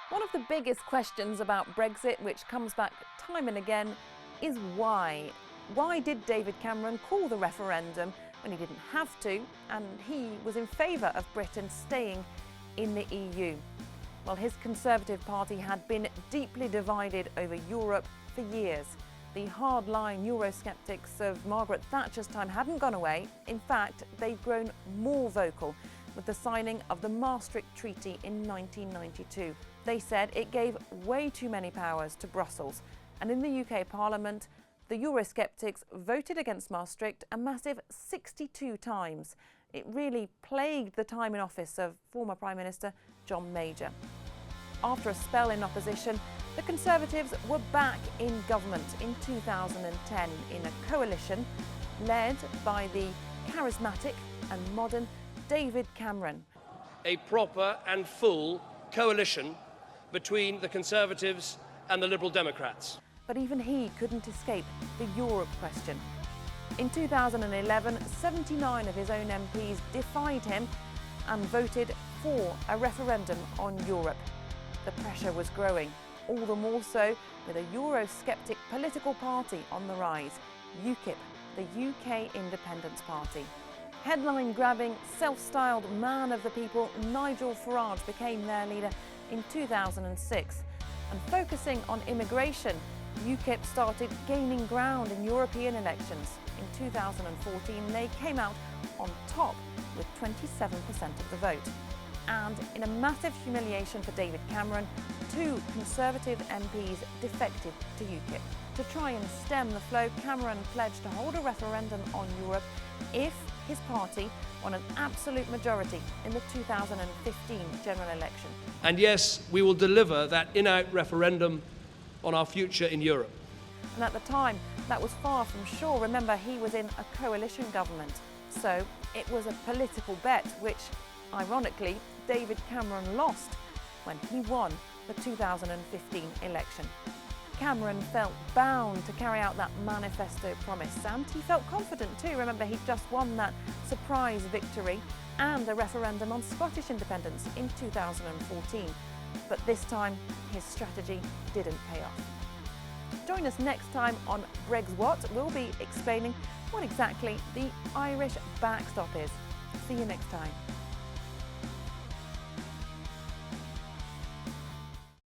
One of the biggest questions about Brexit, which comes back time and again, is why? Why did David Cameron call the referendum when he didn't have to, and he was in favour of Britain staying in the EU? Well, his Conservative Party had been deeply divided over Europe for years. The hardline Eurosceptics of Margaret Thatcher's time hadn't gone away. In fact, they've grown more vocal with the signing of the Maastricht Treaty in 1992. They said it gave way too many powers to Brussels. And in the UK Parliament, the Eurosceptics voted against Maastricht a massive 62 times. It really plagued the time in office of former Prime Minister John Major. After a spell in opposition, the Conservatives were back in government in 2010 in a coalition led by the charismatic and modern David Cameron. A proper and full coalition between the Conservatives and the Liberal Democrats. But even he couldn't escape the Europe question. In 2011, 79 of his own MPs defied him and voted for a referendum on Europe. The pressure was growing, all the more so with a Eurosceptic political party on the rise, UKIP, the UK Independence Party. Headline-grabbing, self-styled man of the people, Nigel Farage became their leader in 2006. And focusing on immigration, UKIP started gaining ground in European elections. In 2014, they came out on top with 27% of the vote. And in a massive humiliation for David Cameron, 2 Conservative MPs defected to UKIP. To try and stem the flow, Cameron pledged to hold a referendum on Europe if his party won an absolute majority in the 2015 general election. And yes, we will deliver that in-out referendum on our future in Europe. And at the time, that was far from sure. Remember, he was in a coalition government. So it was a political bet, which, ironically, David Cameron lost when he won the 2015 election. Cameron felt bound to carry out that manifesto promise, and he felt confident too. Remember, he'd just won that surprise victory and a referendum on Scottish independence in 2014. But this time, his strategy didn't pay off. Join us next time on Brex-what. We'll be explaining what exactly the Irish backstop is. See you next time.